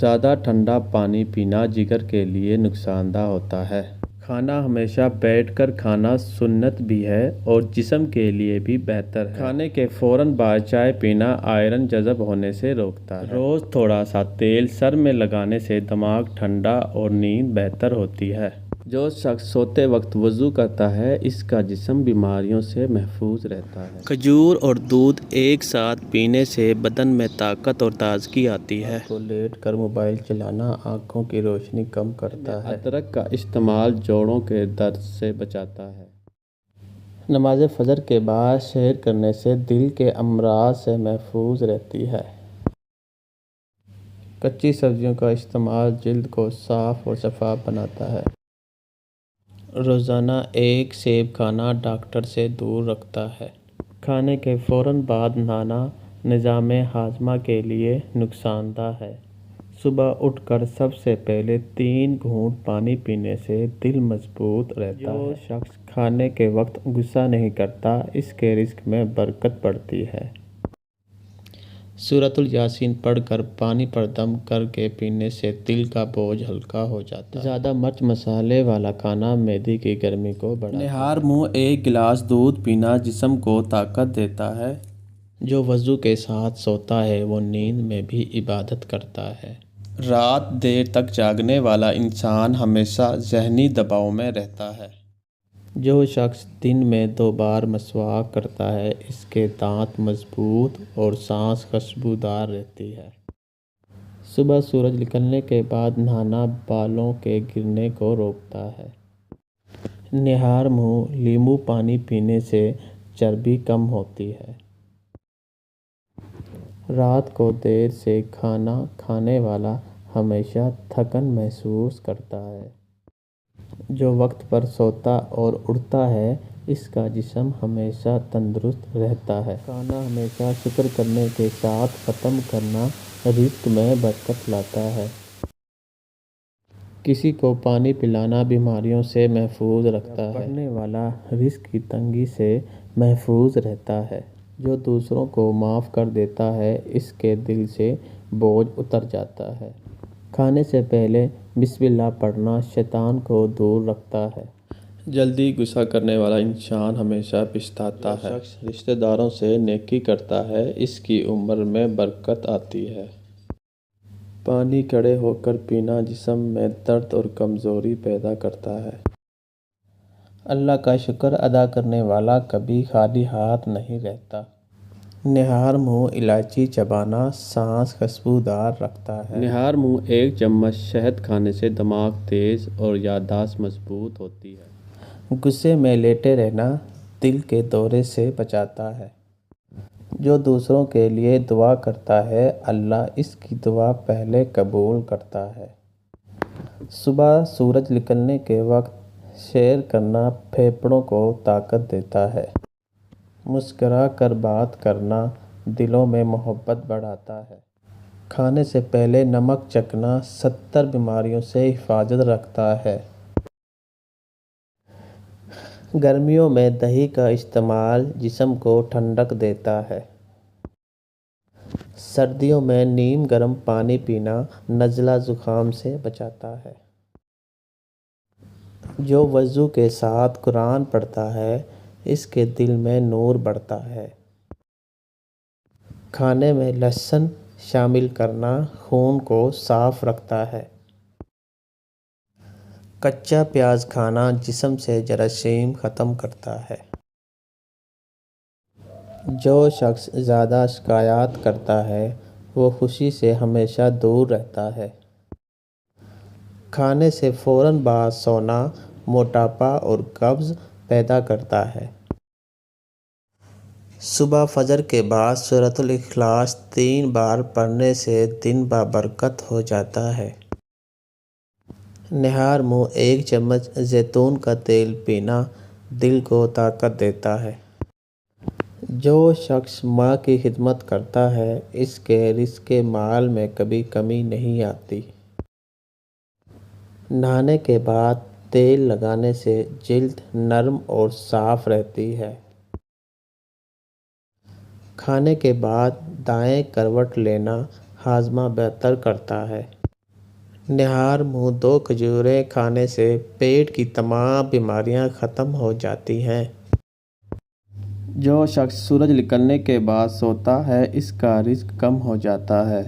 زیادہ ٹھنڈا پانی پینا جگر کے لیے نقصان دہ ہوتا ہے۔ کھانا ہمیشہ بیٹھ کر کھانا سنت بھی ہے اور جسم کے لیے بھی بہتر ہے۔ کھانے کے فوراً بعد چائے پینا آئرن جذب ہونے سے روکتا ہے۔ روز تھوڑا سا تیل سر میں لگانے سے دماغ ٹھنڈا اور نیند بہتر ہوتی ہے۔ جو شخص سوتے وقت وضو کرتا ہے اس کا جسم بیماریوں سے محفوظ رہتا ہے۔ کھجور اور دودھ ایک ساتھ پینے سے بدن میں طاقت اور تازگی آتی ہے۔ رات کو لیٹ کر موبائل چلانا آنکھوں کی روشنی کم کرتا ہے۔ ادرک کا استعمال جوڑوں کے درد سے بچاتا ہے۔ نماز فجر کے بعد سحر کرنے سے دل کے امراض سے محفوظ رہتی ہے۔ کچی سبزیوں کا استعمال جلد کو صاف اور شفاف بناتا ہے۔ روزانہ ایک سیب کھانا ڈاکٹر سے دور رکھتا ہے۔ کھانے کے فوراً بعد نہانا نظام ہاضمہ کے لیے نقصان دہ ہے۔ صبح اٹھ کر سب سے پہلے 3 گھونٹ پانی پینے سے دل مضبوط رہتا ہے۔ جو شخص کھانے کے وقت غصہ نہیں کرتا اس کے رزق میں برکت بڑھتی ہے۔ سورۃ الیاسین پڑھ کر پانی پر دم کر کے پینے سے دل کا بوجھ ہلکا ہو جاتا ہے۔ زیادہ مرچ مسالے والا کھانا معدے کی گرمی کو بڑھاتا ہے۔ نہار منہ ایک گلاس دودھ پینا جسم کو طاقت دیتا ہے۔ جو وضو کے ساتھ سوتا ہے وہ نیند میں بھی عبادت کرتا ہے۔ رات دیر تک جاگنے والا انسان ہمیشہ ذہنی دباؤ میں رہتا ہے۔ جو شخص دن میں 2 بار مسواک کرتا ہے اس کے دانت مضبوط اور سانس خوشبودار رہتی ہے۔ صبح سورج نکلنے کے بعد نہانا بالوں کے گرنے کو روکتا ہے۔ نہار منہ لیموں پانی پینے سے چربی کم ہوتی ہے۔ رات کو دیر سے کھانا کھانے والا ہمیشہ تھکن محسوس کرتا ہے۔ جو وقت پر سوتا اور اٹھتا ہے اس کا جسم ہمیشہ تندرست رہتا ہے۔ کھانا ہمیشہ شکر کرنے کے ساتھ ختم کرنا رزق میں برکت لاتا ہے۔ کسی کو پانی پلانا بیماریوں سے محفوظ رکھتا ہے۔ پڑھنے والا رزق کی تنگی سے محفوظ رہتا ہے۔ جو دوسروں کو معاف کر دیتا ہے اس کے دل سے بوجھ اتر جاتا ہے۔ کھانے سے پہلے بسم اللہ پڑھنا شیطان کو دور رکھتا ہے۔ جلدی غصہ کرنے والا انسان ہمیشہ پچھتاتا ہے۔ جو شخص رشتہ داروں سے نیکی کرتا ہے اس کی عمر میں برکت آتی ہے۔ پانی کھڑے ہو کر پینا جسم میں درد اور کمزوری پیدا کرتا ہے۔ اللہ کا شکر ادا کرنے والا کبھی خالی ہاتھ نہیں رہتا۔ نہار منہ الائچی چبانا سانس خوشبودار رکھتا ہے۔ نہار منہ ایک چمچ شہد کھانے سے دماغ تیز اور یادداشت مضبوط ہوتی ہے۔ غصے میں لیٹے رہنا دل کے دورے سے بچاتا ہے۔ جو دوسروں کے لیے دعا کرتا ہے اللہ اس کی دعا پہلے قبول کرتا ہے۔ صبح سورج نکلنے کے وقت سیر کرنا پھیپھڑوں کو طاقت دیتا ہے۔ مسکرا کر بات کرنا دلوں میں محبت بڑھاتا ہے۔ کھانے سے پہلے نمک چکھنا 70 بیماریوں سے حفاظت رکھتا ہے۔ گرمیوں میں دہی کا استعمال جسم کو ٹھنڈک دیتا ہے۔ سردیوں میں نیم گرم پانی پینا نزلہ زکام سے بچاتا ہے۔ جو وضو کے ساتھ قرآن پڑھتا ہے اس کے دل میں نور بڑھتا ہے۔ کھانے میں لہسن شامل کرنا خون کو صاف رکھتا ہے۔ کچا پیاز کھانا جسم سے جراثیم ختم کرتا ہے۔ جو شخص زیادہ شکایات کرتا ہے وہ خوشی سے ہمیشہ دور رہتا ہے۔ کھانے سے فوراً بعد سونا موٹاپا اور قبض پیدا کرتا ہے۔ صبح فجر کے بعد سورۃ الاخلاص 3 بار پڑھنے سے دن بابرکت ہو جاتا ہے۔ نہار منہ ایک چمچ زیتون کا تیل پینا دل کو طاقت دیتا ہے۔ جو شخص ماں کی خدمت کرتا ہے اس کے رزق مال میں کبھی کمی نہیں آتی۔ نہانے کے بعد تیل لگانے سے جلد نرم اور صاف رہتی ہے۔ کھانے کے بعد دائیں کروٹ لینا ہاضمہ بہتر کرتا ہے۔ نہار منہ 2 کھجوریں کھانے سے پیٹ کی تمام بیماریاں ختم ہو جاتی ہیں۔ جو شخص سورج نکلنے کے بعد سوتا ہے اس کا رزق کم ہو جاتا ہے۔